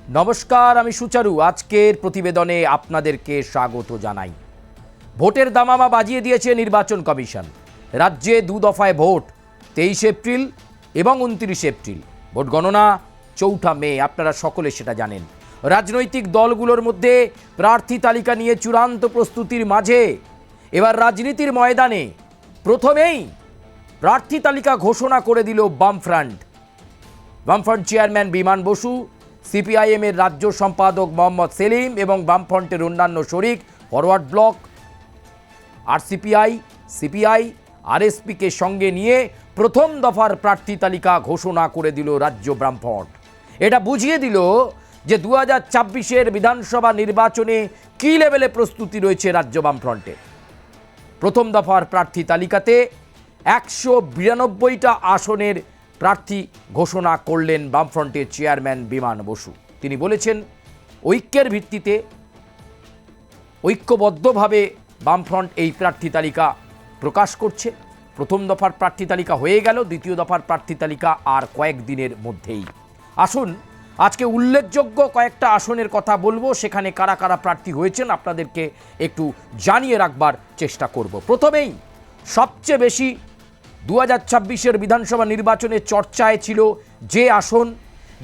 নমস্কার, আমি সুচারু। আজকের প্রতিবেদনে আপনাদেরকে স্বাগত জানাই। ভোটের দামামা বাজিয়ে দিয়েছে নির্বাচন কমিশন। রাজ্যে দু দফায় ভোট, 23 এপ্রিল এবং 29 এপ্রিল। ভোট গণনা 4 মে, আপনারা সকলে সেটা জানেন। রাজনৈতিক দলগুলোর মধ্যে প্রার্থী তালিকা নিয়ে চূড়ান্ত প্রস্তুতির মাঝে এবার রাজনীতির ময়দানে প্রথমেই প্রার্থী তালিকা ঘোষণা করে দিল বামফ্রন্ট। বামফ্রন্ট চেয়ারম্যান বিমান বসু, সিপিআইএমের রাজ্য সম্পাদক মোহাম্মদ সেলিম এবং বামফ্রন্টের অন্যান্য শরিক ফরওয়ার্ড ব্লক, সিপিআই, আরএসপিকে সঙ্গে নিয়ে প্রথম দফার প্রার্থী তালিকা ঘোষণা করে দিল রাজ্য বামফ্রন্ট। এটা বুঝিয়ে দিল যে 2024-এর বিধানসভা নির্বাচনে কী লেভেলে প্রস্তুতি রয়েছে রাজ্য বামফ্রন্টের। প্রথম দফার প্রার্থী তালিকাতে 192টা আসনের প্রার্থী ঘোষণা করলেন বামফ্রন্টের চেয়ারম্যান বিমান বসু। তিনি বলেছেন, ঐক্যের ভিত্তিতে ঐক্যবদ্ধভাবে বামফ্রন্ট এই প্রার্থী তালিকা প্রকাশ করছে। প্রথম দফার প্রার্থী তালিকা হয়ে গেল, দ্বিতীয় দফার প্রার্থী তালিকা আর কয়েকদিনের মধ্যেই। আসুন আজকে উল্লেখযোগ্য কয়েকটা আসনের কথা বলবো, সেখানে কারা কারা প্রার্থী হয়েছেন আপনাদেরকে একটু জানিয়ে রাখবার চেষ্টা করব। প্রথমেই সবচেয়ে বেশি 2026-এর বিধানসভা নির্বাচনে চর্চায় ছিল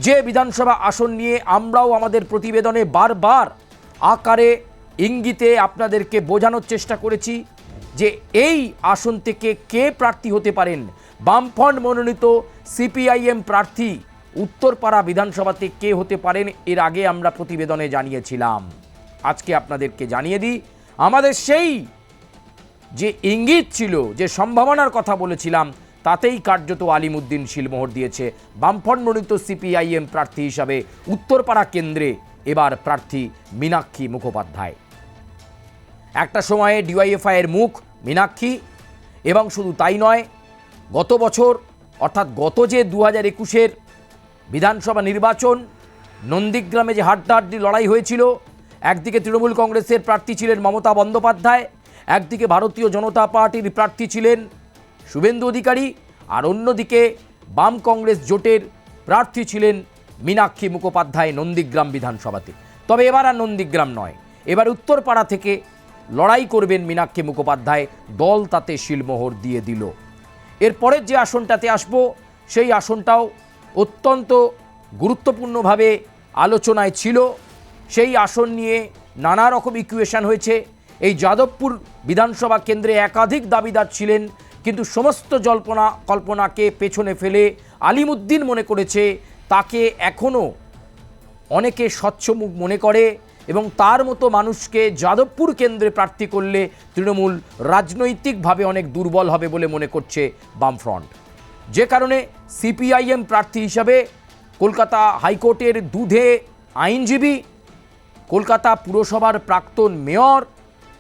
যে বিধানসভা আসন নিয়ে আমরাও আমাদের প্রতিবেদনে বারবার আকারে ইঙ্গিতে আপনাদেরকে বোঝানোর চেষ্টা করেছি যে এই আসন থেকে কে প্রার্থী হতে পারেন। বামফ্রন্ট মনোনীত সিপিআইএম প্রার্থী উত্তরপাড়া বিধানসভাতে কে হতে পারেন, এর আগে আমরা প্রতিবেদনে জানিয়েছিলাম। আজকে আপনাদেরকে জানিয়ে দিই, আমাদের সেই যে ইঙ্গিত ছিল, যে সম্ভাবনার কথা বলেছিলাম, তাতেই কার্যত আলিমুদ্দিন শিলমোহর দিয়েছে। বামফ্রন্ট মনোনীত সিপিআইএম প্রার্থী হিসাবে উত্তরপাড়া কেন্দ্রে এবার প্রার্থী মীনাক্ষী মুখোপাধ্যায়। একটা সময়ে ডিওয়াইএফআইয়ের মুখ মীনাক্ষী, এবং শুধু তাই নয়, গত বছর অর্থাৎ গত যে 2021-এর বিধানসভা নির্বাচন, নন্দীগ্রামে যে হাড্ডাহাড্ডি লড়াই হয়েছিল, একদিকে তৃণমূল কংগ্রেসের প্রার্থী ছিলেন মমতা বন্দ্যোপাধ্যায়, একদিকে ভারতীয় জনতা পার্টির প্রার্থী ছিলেন শুভেন্দু অধিকারী, আর অন্যদিকে বাম কংগ্রেস জোটের প্রার্থী ছিলেন মীনাক্ষী মুখোপাধ্যায় নন্দীগ্রাম বিধানসভাতে। তবে এবার আর নন্দীগ্রাম নয়, এবার উত্তরপাড়া থেকে লড়াই করবেন মীনাক্ষী মুখোপাধ্যায়। দল তাতে শিলমোহর দিয়ে দিল। এরপরের যে আসনটাতে আসব, সেই আসনটাও অত্যন্ত গুরুত্বপূর্ণভাবে আলোচনায় ছিল। সেই আসন নিয়ে নানা রকম ইকুয়েশন হয়েছে। এই যাদবপুর বিধানসভা কেন্দ্রে একাধিক দাবিদার ছিলেন, কিন্তু সমস্ত কল্পনাকে পেছনে ফেলে আলিমুদ্দিন মনে করেছে তাকে এখনও অনেকে স্বচ্ছমুখ মনে করে, এবং তার মতো মানুষকে যাদবপুর কেন্দ্রে প্রার্থী করলে তৃণমূল রাজনৈতিকভাবে অনেক দুর্বল হবে বলে মনে করছে বামফ্রন্ট। যে কারণে সিপিআইএম প্রার্থী হিসাবে কলকাতা হাইকোর্টের দুধে আইনজীবী, কলকাতা পুরসভার প্রাক্তন মেয়র,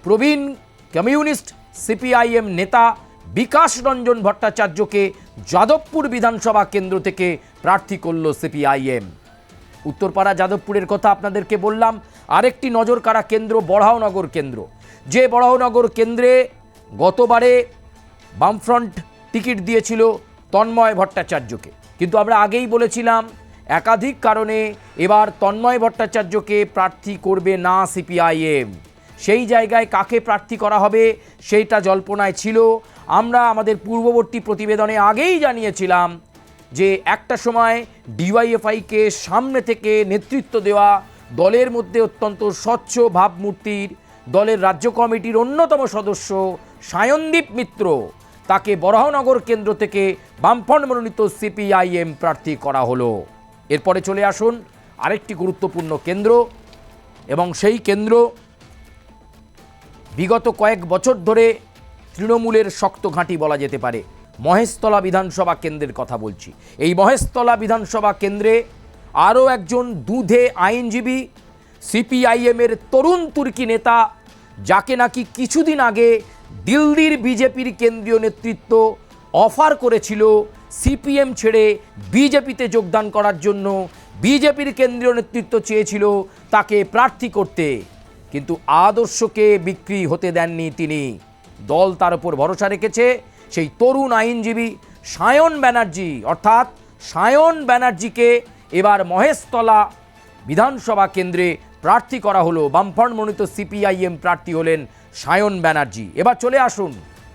প্রবীণ কমিউনিস্ট সিপিআইএম নেতা বিকাশ রঞ্জন ভট্টাচার্যকে যাদবপুর বিধানসভা কেন্দ্র থেকে প্রার্থী করল সিপিআইএম। উত্তরপাড়া যাদবপুরের কথা আপনাদেরকে বললাম। আরেকটি নজর কাড়া কেন্দ্র বড়াইনগর কেন্দ্র। যে বড়াইনগর কেন্দ্রে গতবারে বামফ্রন্ট টিকিট দিয়েছিল তন্ময় ভট্টাচার্যকে, কিন্তু আমরা আগেই বলেছিলাম একাধিক কারণে এবার তন্ময় ভট্টাচার্যকে প্রার্থী করবে না সিপিআইএম। সেই জায়গায় কাকে প্রার্থী করা হবে সেইটা জল্পনায় ছিল। আমরা আমাদের পূর্ববর্তী প্রতিবেদনে আগেই জানিয়েছিলাম যে একটা সময় ডিওয়াইএফআইকে সামনে থেকে নেতৃত্ব দেওয়া, দলের মধ্যে অত্যন্ত স্বচ্ছ ভাবমূর্তির দলের রাজ্য কমিটির অন্যতম সদস্য সায়নদীপ মিত্র, তাকে বরাহনগর কেন্দ্র থেকে বামফ্রন্ট মনোনীত সিপিআইএম প্রার্থী করা হলো। এরপরে চলে আসুন আরেকটি গুরুত্বপূর্ণ কেন্দ্র, এবং সেই কেন্দ্র বিগত কয়েক বছর ধরে তৃণমূলের শক্ত ঘাঁটি বলা যেতে পারে। মহেশতলা বিধানসভা কেন্দ্রের কথা বলছি। এই মহেশতলা বিধানসভা কেন্দ্রে আরও একজন দুধে আইনজীবী, সিপিআইএমের তরুণ তুর্কি নেতা, যাকে নাকি কিছুদিন আগে দিল্লির বিজেপির কেন্দ্রীয় নেতৃত্ব অফার করেছিল সিপিএম ছেড়ে বিজেপিতে যোগদান করার জন্য। বিজেপির কেন্দ্রীয় নেতৃত্ব চেয়েছিল তাকে প্রার্থী করতে, কিন্তু আদর্শকে বিক্রি হতে দেননি তিনি। দল তার উপর ভরসা রেখেছে। সেই তরুণ আইনজীবী সায়ন ব্যানার্জি, অর্থাৎ সায়ন ব্যানার্জিকে এবার মহেশতলা বিধানসভা কেন্দ্রে প্রার্থী করা হলো। বামফ্রন্ট মনোনীত সিপিআইএম প্রার্থী হলেন সায়ন ব্যানার্জি। এবার চলে আসুন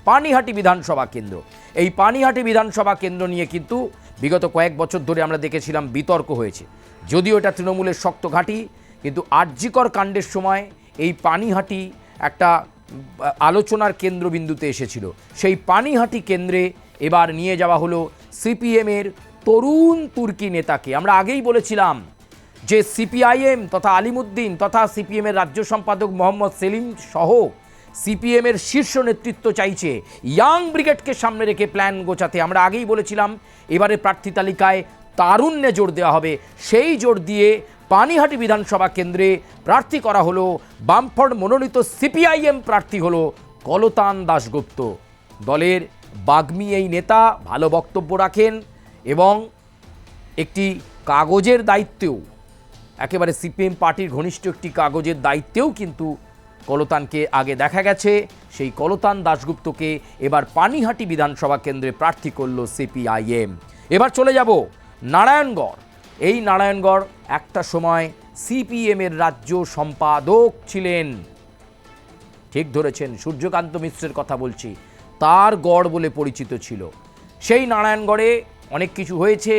পানিহাটি বিধানসভা কেন্দ্র। এই পানিহাটি বিধানসভা কেন্দ্র নিয়ে কিন্তু বিগত কয়েক বছর ধরে আমরা দেখেছিলাম বিতর্ক হয়েছে। যদিও এটা তৃণমূলের শক্ত ঘাঁটি, কিন্তু আরজিকর কাণ্ডের সময় এই পানিহাটি একটা আলোচনার কেন্দ্রবিন্দুতে এসেছিল। সেই পানিহাটি কেন্দ্রে এবার নিয়ে যাওয়া হলো সিপিএমের তরুণ তুর্কি নেতাকে। আমরা আগেই বলেছিলাম যে সিপিআইএম তথা আলিমুদ্দিন তথা সিপিএমের রাজ্য সম্পাদক মোহাম্মদ সেলিম সহ সিপিএমের শীর্ষ নেতৃত্ব চাইছে ইয়াং ব্রিগেডকে সামনে রেখে প্ল্যান গোছাতে। আমরা আগেই বলেছিলাম এবারে প্রার্থী তালিকায় তারুণ্যে জোর দেওয়া হবে। সেই জোর দিয়ে পানিহাটি বিধানসভা কেন্দ্রে প্রার্থী করা হলো বামফ্রন্ট মনোনীত সিপিআইএম প্রার্থী হলো কলতান দাশগুপ্ত। দলের বাগ্মী এই নেতা ভালো বক্তব্য রাখেন এবং একটি কাগজের দায়িত্বেও, একেবারে সিপিএম পার্টির ঘনিষ্ঠ একটি কাগজের দায়িত্বেও কিন্তু কলতানকে আগে দেখা গেছে। সেই কলতান দাশগুপ্তকে এবার পানিহাটি বিধানসভা কেন্দ্রে প্রার্থী করল সিপিআইএম। এবার চলে যাব নারায়ণগড়। এই নারায়ণগড় একটা সময় সিপিএমের রাজ্য সম্পাদক ছিলেন, ঠিক ধরেছেন, সূর্যকান্ত মিশ্রের কথা বলছি, তার গড় বলে পরিচিত ছিল। সেই নারায়ণগড়ে অনেক কিছু হয়েছে,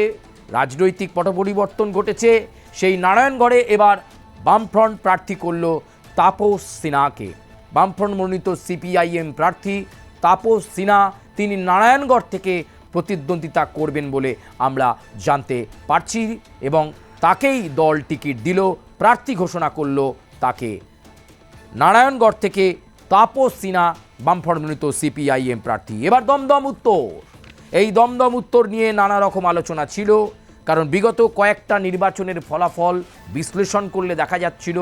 রাজনৈতিক পট পরিবর্তন ঘটেছে। সেই নারায়ণগড়ে এবার বামফ্রন্ট প্রার্থী করল তাপস সিনহাকে। বামফ্রন্ট মনোনীত সিপিআইএম প্রার্থী তাপস সিনহা তিনি নারায়ণগড় থেকে প্রতিদ্বন্দ্বিতা করবেন বলে আমরা জানতে পারছি এবং তাকেই দল টিকিট দিল, প্রার্থী ঘোষণা করল তাকে। নারায়ণগড় থেকে তাপস সিনহা বামফ্রন্ট মনোনীত সিপিআইএম প্রার্থী। এবার দমদম উত্তর। এই দমদম উত্তর নিয়ে নানা রকম আলোচনা ছিল, কারণ বিগত কয়েকটা নির্বাচনের ফলাফল বিশ্লেষণ করলে দেখা যাচ্ছিল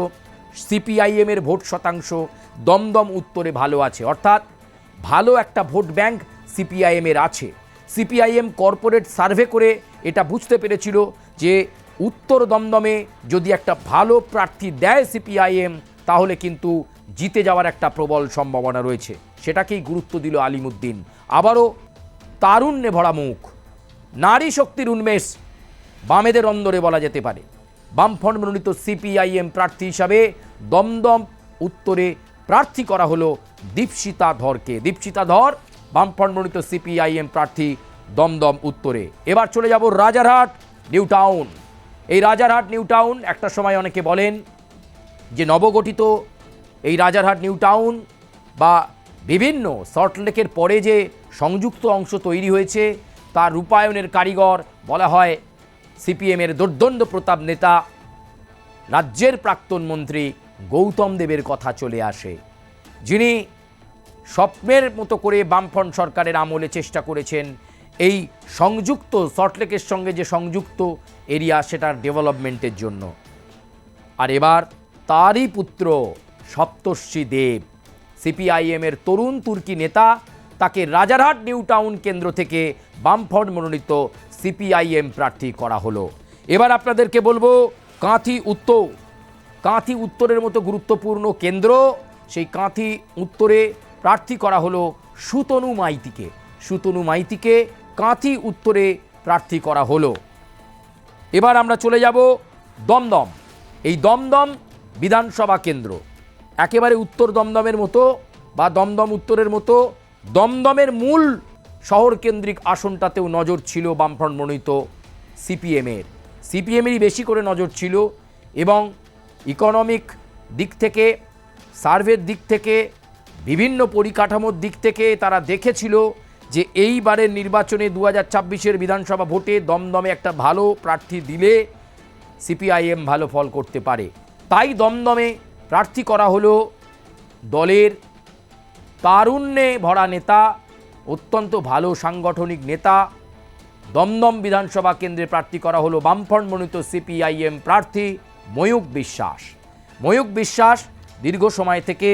সিপিআইএমের ভোট শতাংশ দমদম উত্তরে ভালো আছে, অর্থাৎ ভালো একটা ভোট ব্যাংক সিপিআইএমের আছে। সিপিআইএম কর্পোরেট সার্ভে করে এটা বুঝতে পেরেছিল যে উত্তর দমদমে যদি একটা ভালো প্রার্থী দেয় সিপিআইএম, তাহলে কিন্তু জিতে যাওয়ার একটা প্রবল সম্ভাবনা রয়েছে। সেটাকেই গুরুত্ব দিল আলিমুদ্দিন। আবারও তারুণ্যে ভরা মুখ, নারী শক্তির উন্মেষ বামেদের অন্দরে বলা যেতে পারে। বামফ্রন্ট মনোনীত সিপিআইএম প্রার্থী হিসাবে দমদম উত্তরে প্রার্থী করা হলো দীপশিতা ধরকে। দীপশিতা ধর বামফ্রন্ট মনোনীত সিপিআইএম প্রার্থী দমদম উত্তরে। এবার চলে যাব রাজারহাট নিউ টাউন। এই রাজারহাট নিউ টাউন একটা সময় অনেকে বলেন যে নবগঠিত এই রাজারহাট নিউ টাউন বা বিভিন্ন সল্টলেকের পরে যে সংযুক্ত অংশ তৈরি হয়েছে তার রূপায়ণের কারিগর বলা হয় সিপিএমের দুর্দণ্ড প্রতাপ নেতা রাজ্যের প্রাক্তন মন্ত্রী গৌতম দেবের কথা চলে আসে, যিনি স্বপ্নের মতো করে বামফ্রন্ট সরকারের আমলে চেষ্টা করেছেন এই সংযুক্ত সল্টলেকের সঙ্গে যে সংযুক্ত এরিয়া সেটার ডেভেলপমেন্টের জন্য। আর এবার তারই পুত্র সপ্তর্ষি দেব, সিপিআইএমের তরুণ তুর্কি নেতা, তাকে রাজারহাট নিউ টাউন কেন্দ্র থেকে বামফ্রন্ট মনোনীত সিপিআইএম প্রার্থী করা হলো। এবার আপনাদেরকে বলবো কাঁথি উত্তর। কাঁথি উত্তরের মতো গুরুত্বপূর্ণ কেন্দ্র, সেই কাঁথি উত্তরে প্রার্থী করা হলো সুতনু মাইতিকে। সুতনু মাইতিকে কাঁথি উত্তরে প্রার্থী করা হলো। এবার আমরা চলে যাব দমদম। এই দমদম বিধানসভা কেন্দ্র একেবারে উত্তর দমদমের মতো বা দমদম উত্তরের মতো দমদমের মূল শহর কেন্দ্রিক আসনটাতেও নজর ছিল বামফ্রন্ট মনোনীত সিপিএমেরই বেশি করে নজর ছিল এবং ইকোনমিক দিক থেকে, সার্ভের দিক থেকে, বিভিন্ন পরিকাঠামোর দিক থেকে তারা দেখেছিল যে এইবারের নির্বাচনে 2026-এর বিধানসভা ভোটে দমদমে একটা ভালো প্রার্থী দিলে সিপিআইএম ভালো ফল করতে পারে। তাই দমদমে প্রার্থী করা হলো দলের তারুণ্যে ভরা নেতা, অত্যন্ত ভালো সাংগঠনিক নেতা। দমদম বিধানসভা কেন্দ্রে প্রার্থী করা হলো বামফ্রন্ট মনোনীত সিপিআইএম প্রার্থী ময়ূক বিশ্বাস। ময়ূক বিশ্বাস দীর্ঘ সময় থেকে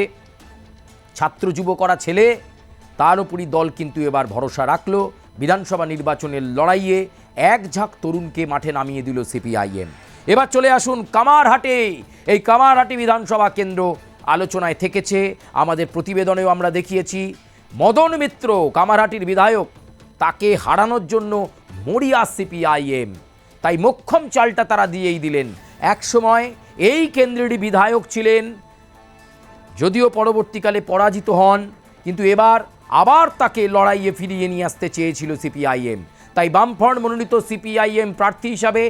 ছাত্র যুব করা ছেলে, তার উপরই দল কিন্তু এবার ভরসা রাখলো। বিধানসভা নির্বাচনের লড়াইয়ে এক ঝাঁক তরুণকে মাঠে নামিয়ে দিল সিপিআইএম। এবার চলে আসুন কামারহাটে। এই কামারহাটি বিধানসভা কেন্দ্র আলোচনায় থেকেছে, আমাদের প্রতিবেদনেও আমরা দেখিয়েছি। মদন মিত্র কামারহাটির বিধায়ক, তাকে হারানোর জন্য মরিয়া সিপিআইএম, তাই মোক্ষম চালটা তারা দিয়েই দিলেন। একসময় এই কেন্দ্রেরই বিধায়ক ছিলেন, যদিও পরবর্তীকালে পরাজিত হন, কিন্তু এবার আবার তাকে লড়াইয়ে ফিরিয়ে নিয়ে আসতে চেয়েছিল সিপিআইএম। তাই বামফ্রন্ট মনোনীত সিপিআইএম প্রার্থী হিসাবে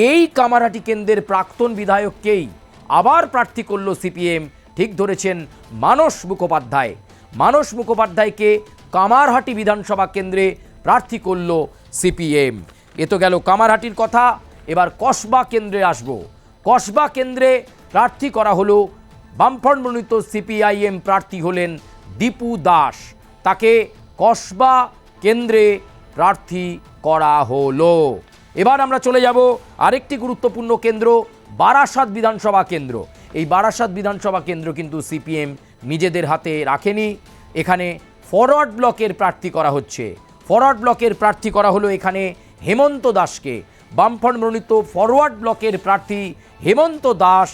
এই কামারহাটি কেন্দ্রের প্রাক্তন বিধায়ককেই আবার প্রার্থী করল সিপিএম। ঠিক ধরেছেন মানস মুখোপাধ্যায়। মানস মুখোপাধ্যায়কে কামারহাটি বিধানসভা কেন্দ্রে প্রার্থী করল সিপিএম। এ তো গেল কামারহাটির কথা। এবার কসবা কেন্দ্রে আসব। কসবা কেন্দ্রে প্রার্থী করা হলো বামফ্রন্ট মনোনীত সিপিআইএম প্রার্থী হলেন দীপু দাস। তাকে কসবা কেন্দ্রে প্রার্থী করা হলো। এবার আমরা চলে যাব আরেকটি গুরুত্বপূর্ণ কেন্দ্র, বারাসাত বিধানসভা কেন্দ্র। এই বারাসাত বিধানসভা কেন্দ্র কিন্তু সিপিএম নিজেদের হাতে রাখেনি। এখানে ফরওয়ার্ড ব্লকের প্রার্থী করা হচ্ছে। ফরওয়ার্ড ব্লকের প্রার্থী করা হলো এখানে হেমন্ত দাসকে। বামফ্রন্ট মনোনীত ফরওয়ার্ড ব্লকের প্রার্থী হেমন্ত দাস,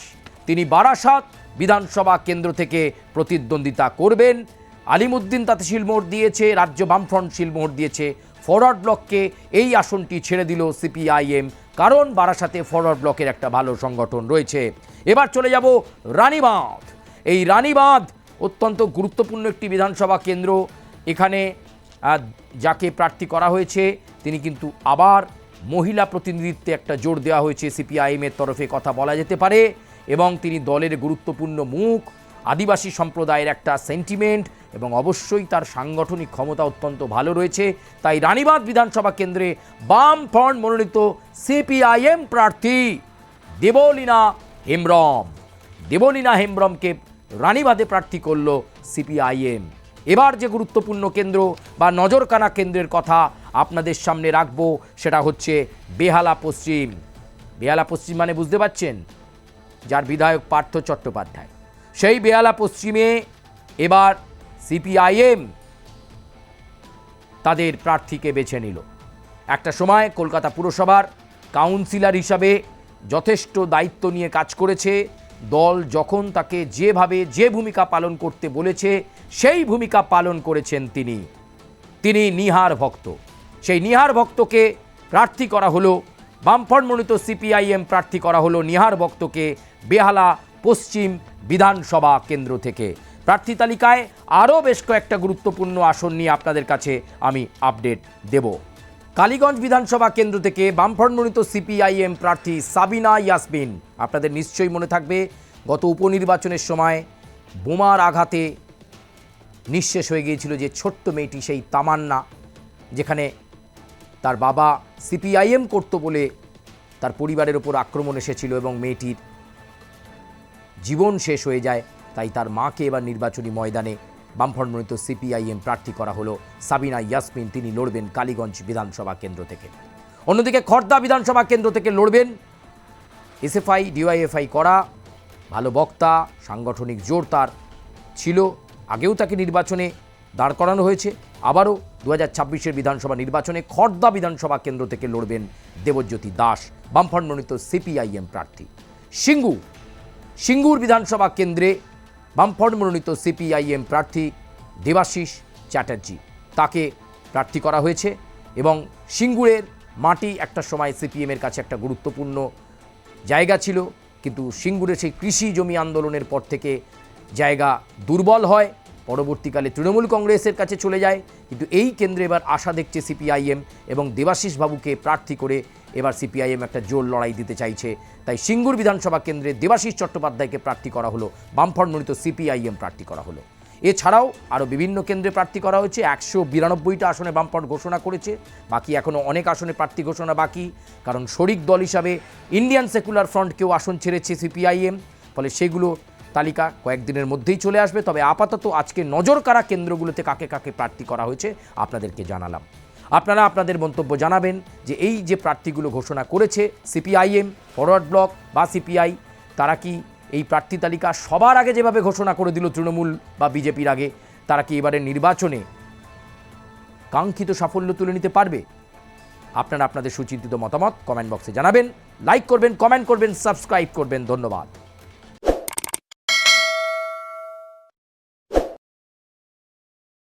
তিনি বারাসাত বিধানসভা কেন্দ্র থেকে প্রতিদ্বন্দ্বিতা করবেন। আলিমুদ্দিন তাতে শিলমোহর দিয়েছে, রাজ্য বামফ্রন্ট শিলমোহর দিয়েছে। ফরওয়ার্ড ব্লককে এই আসনটি ছেড়ে দিল সিপিআইএম, কারণ বারাসাতে ফরওয়ার্ড ব্লকের একটা ভালো সংগঠন রয়েছে। এবার চলে যাব রানীবাঁধ। এই রানীবাঁধ অত্যন্ত গুরুত্বপূর্ণ একটি বিধানসভা কেন্দ্র। এখানে যাকে প্রার্থী করা হয়েছে তিনি কিন্তু আবার মহিলা প্রতিনিধিত্বে একটা জোর দেওয়া হয়েছে সিপিআইএমের তরফে, কথা বলা যেতে পারে। এবং তিনি দলের গুরুত্বপূর্ণ মুখ, আদিবাসী সম্প্রদায়ের একটা সেন্টিমেন্ট, এবং অবশ্যই তার সাংগঠনিক ক্ষমতা অত্যন্ত ভালো রয়েছে। তাই রানীবাঁধ বিধানসভা কেন্দ্রে বামফ্রন্ট মনোনীত সিপিআইএম প্রার্থী দেবলীনা হেমব্রম। দেবলীনা হেমব্রমকে রানীবাঁধে প্রার্থী করল সিপিআইএম। এবার যে গুরুত্বপূর্ণ কেন্দ্র বা নজরকানা কেন্দ্রের কথা আপনাদের সামনে রাখব, সেটা হচ্ছে বেহালা পশ্চিম। বেহালা পশ্চিম মানে বুঝতে পারছেন, যার বিধায়ক পার্থ চট্টোপাধ্যায়। সেই বেহালা পশ্চিমে এবার সিপিআইএম তাদের প্রার্থীকে বেছে নিল। একটা সময় কলকাতা পুরসভার কাউন্সিলর হিসাবে যথেষ্ট দায়িত্ব নিয়ে কাজ করেছে। দল যখন তাকে যেভাবে যে ভূমিকা পালন করতে বলেছে সেই ভূমিকা পালন করেছেন তিনি নিহার ভক্ত। সেই নিহার ভক্তকে প্রার্থী করা হলো, বামফ্রন্ট মনোনীত সিপিআইএম প্রার্থী করা হলো নিহার ভক্তকে বেহালা পশ্চিম বিধানসভা কেন্দ্র থেকে। প্রার্থী তালিকায় আরও বেশ কয়েকটা গুরুত্বপূর্ণ আসন নিয়ে আপনাদের কাছে আমি আপডেট দেব। কালীগঞ্জ বিধানসভা কেন্দ্র থেকে বামফ্রন্ট মনোনীত সিপিআইএম প্রার্থী সাবিনা ইয়াসমিন। আপনাদের নিশ্চয়ই মনে থাকবে গত উপনির্বাচনের সময় বোমার আঘাতে নিঃশেষ হয়ে গিয়েছিল যে ছোট্ট মেয়েটি, সেই তামান্না, যেখানে তার বাবা সিপিআইএম করত বলে তার পরিবারের ওপর আক্রমণ এসেছিল এবং মেয়েটির জীবন শেষ হয়ে যায়। তাই তার মাকে এবার নির্বাচনী ময়দানে বামফ্রন্ট মনোনীত সিপিআইএম প্রার্থী করা হলো সাবিনা ইয়াসমিন। তিনি লড়বেন কালীগঞ্জ বিধানসভা কেন্দ্র থেকে। অন্যদিকে খড়দা বিধানসভা কেন্দ্র থেকে লড়বেন এসএফআই ডিওয়াইএফআই করা ভালো বক্তা, সাংগঠনিক জোর তার ছিল। আগেও তাকে নির্বাচনে দাঁড় করানো হয়েছে। আবারও 2026-এর বিধানসভা নির্বাচনে খড়দা বিধানসভা কেন্দ্র থেকে লড়বেন দেবজ্যোতি দাস, বামফ্রন্ট মনোনীত সিপিআইএম প্রার্থী। সিঙ্গুর বিধানসভা কেন্দ্রে বামফ্রন্ট মনোনীত সিপিআইএম প্রার্থী দেবাশিস চ্যাটার্জি, তাকে প্রার্থী করা হয়েছে। এবং সিঙ্গুরের মাটি একটা সময় সিপিএমের কাছে একটা গুরুত্বপূর্ণ জায়গা ছিল, কিন্তু সিঙ্গুরের সেই কৃষি জমি আন্দোলনের পর থেকে জায়গা দুর্বল হয়, পরবর্তীকালে তৃণমূল কংগ্রেসের কাছে চলে যায়। কিন্তু এই কেন্দ্রে এবার আশা দেখছে সিপিআইএম, এবং দেবাশিস বাবুকে প্রার্থী করে এবার সিপিআইএম একটা জোর লড়াই দিতে চাইছে। তাই সিঙ্গুর বিধানসভা কেন্দ্রে দেবাশিস চট্টোপাধ্যায়কে প্রার্থী করা হলো, বামফ্রন্ট মনোনীত সিপিআইএম প্রার্থী করা হলো। এছাড়াও আরও বিভিন্ন কেন্দ্রে প্রার্থী করা হয়েছে। 192টা আসনে বামফ্রন্ট ঘোষণা করেছে, বাকি এখনও অনেক আসনে প্রার্থী ঘোষণা বাকি, কারণ শরিক দল হিসাবে ইন্ডিয়ান সেকুলার ফ্রন্টকেও আসন ছেড়েছে সিপিআইএম। ফলে সেগুলো তালিকা কয়েকদিনের মধ্যেই চলে আসবে। তবে আপাতত আজকে নজরকাড়া কেন্দ্রগুলোতে কাকে কাকে প্রার্থী করা হয়েছে আপনাদেরকে জানালাম। আপনারা আপনাদের মন্তব্য জানাবেন যে এই যে প্রার্থীগুলো ঘোষণা করেছে সিপিআইএম, ফরওয়ার্ড ব্লক বা সিপিআই, তারা কি এই প্রার্থী তালিকা সবার আগে যেভাবে ঘোষণা করে দিল তৃণমূল বা বিজেপির আগে, তারা কি এবারের নির্বাচনে কাঙ্ক্ষিত সাফল্য তুলে নিতে পারবে? আপনারা আপনাদের সুচিন্তিত মতামত কমেন্ট বক্সে জানাবেন। লাইক করবেন, কমেন্ট করবেন, সাবস্ক্রাইব করবেন। ধন্যবাদ।